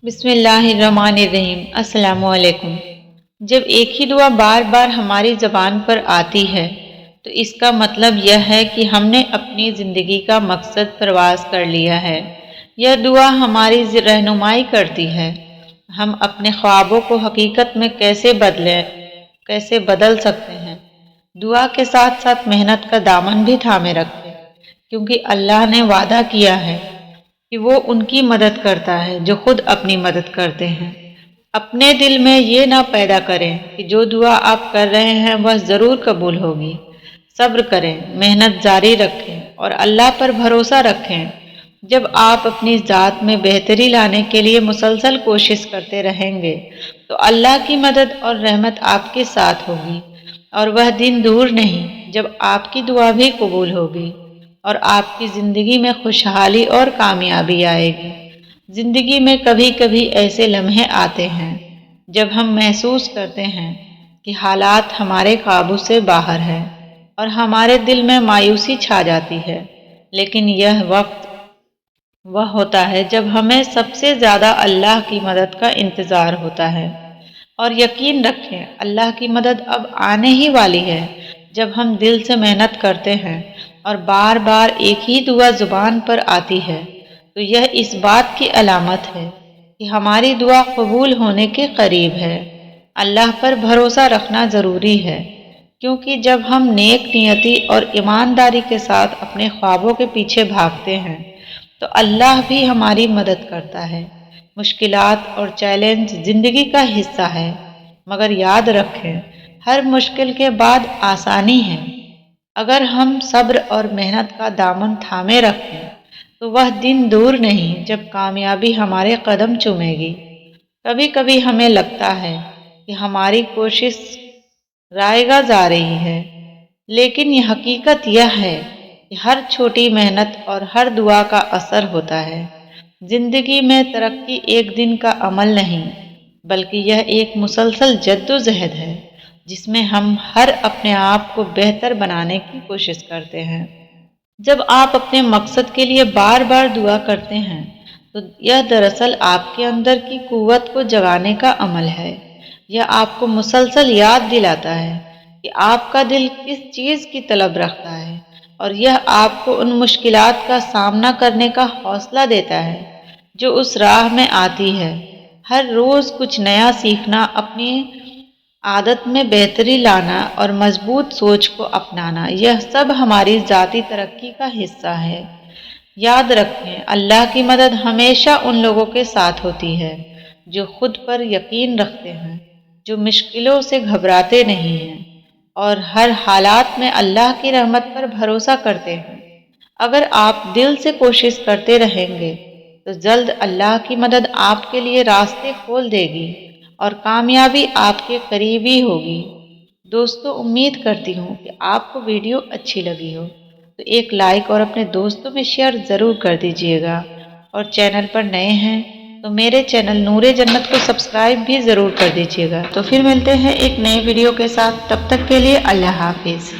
بسم اللہ الرحمن الرحیم۔ السلام علیکم۔ جب ایک ہی دعا بار بار ہماری زبان پر آتی ہے تو اس کا مطلب یہ ہے کہ ہم نے اپنی زندگی کا مقصد پرواز کر لیا ہے۔ یہ دعا ہماری رہنمائی کرتی ہے ہم اپنے خوابوں کو حقیقت میں کیسے بدل سکتے ہیں۔ دعا کے ساتھ ساتھ محنت کا دامن بھی تھامے رکھیں، کیونکہ اللہ نے وعدہ کیا ہے کہ وہ ان کی مدد کرتا ہے جو خود اپنی مدد کرتے ہیں۔ اپنے دل میں یہ نہ پیدا کریں کہ جو دعا آپ کر رہے ہیں وہ ضرور قبول ہوگی۔ صبر کریں، محنت جاری رکھیں اور اللہ پر بھروسہ رکھیں۔ جب آپ اپنی ذات میں بہتری لانے کے لیے مسلسل کوشش کرتے رہیں گے تو اللہ کی مدد اور رحمت آپ کے ساتھ ہوگی، اور وہ دن دور نہیں جب آپ کی دعا بھی قبول ہوگی اور آپ کی زندگی میں خوشحالی اور کامیابی آئے گی۔ زندگی میں کبھی کبھی ایسے لمحے آتے ہیں جب ہم محسوس کرتے ہیں کہ حالات ہمارے قابو سے باہر ہے اور ہمارے دل میں مایوسی چھا جاتی ہے، لیکن یہ وقت وہ ہوتا ہے جب ہمیں سب سے زیادہ اللہ کی مدد کا انتظار ہوتا ہے۔ اور یقین رکھیں، اللہ کی مدد اب آنے ہی والی ہے۔ جب ہم دل سے محنت کرتے ہیں اور بار بار ایک ہی دعا زبان پر آتی ہے تو یہ اس بات کی علامت ہے کہ ہماری دعا قبول ہونے کے قریب ہے۔ اللہ پر بھروسہ رکھنا ضروری ہے، کیونکہ جب ہم نیک نیتی اور ایمانداری کے ساتھ اپنے خوابوں کے پیچھے بھاگتے ہیں تو اللہ بھی ہماری مدد کرتا ہے۔ مشکلات اور چیلنج زندگی کا حصہ ہے، مگر یاد رکھیں ہر مشکل کے بعد آسانی ہے۔ اگر ہم صبر اور محنت کا دامن تھامے رکھیں تو وہ دن دور نہیں جب کامیابی ہمارے قدم چومے گی۔ کبھی کبھی ہمیں لگتا ہے کہ ہماری کوشش رائگاں جا رہی ہے، لیکن یہ حقیقت یہ ہے کہ ہر چھوٹی محنت اور ہر دعا کا اثر ہوتا ہے۔ زندگی میں ترقی ایک دن کا عمل نہیں، بلکہ یہ ایک مسلسل جدوجہد ہے جس میں ہم ہر اپنے آپ کو بہتر بنانے کی کوشش کرتے ہیں۔ جب آپ اپنے مقصد کے لیے بار بار دعا کرتے ہیں تو یہ دراصل آپ کے اندر کی قوت کو جگانے کا عمل ہے۔ یہ آپ کو مسلسل یاد دلاتا ہے کہ آپ کا دل کس چیز کی طلب رکھتا ہے، اور یہ آپ کو ان مشکلات کا سامنا کرنے کا حوصلہ دیتا ہے جو اس راہ میں آتی ہے۔ ہر روز کچھ نیا سیکھنا، اپنی عادت میں بہتری لانا اور مضبوط سوچ کو اپنانا، یہ سب ہماری ذاتی ترقی کا حصہ ہے۔ یاد رکھیں، اللہ کی مدد ہمیشہ ان لوگوں کے ساتھ ہوتی ہے جو خود پر یقین رکھتے ہیں، جو مشکلوں سے گھبراتے نہیں ہیں اور ہر حالات میں اللہ کی رحمت پر بھروسہ کرتے ہیں۔ اگر آپ دل سے کوشش کرتے رہیں گے تو جلد اللہ کی مدد آپ کے لیے راستے کھول دے گی اور کامیابی آپ کے قریب ہی ہوگی۔ دوستو، امید کرتی ہوں کہ آپ کو ویڈیو اچھی لگی ہو تو ایک لائک اور اپنے دوستوں میں شیئر ضرور کر دیجیے گا، اور چینل پر نئے ہیں تو میرے چینل نور جنت کو سبسکرائب بھی ضرور کر دیجیے گا۔ تو پھر ملتے ہیں ایک نئے ویڈیو کے ساتھ، تب تک کے لیے اللہ حافظ۔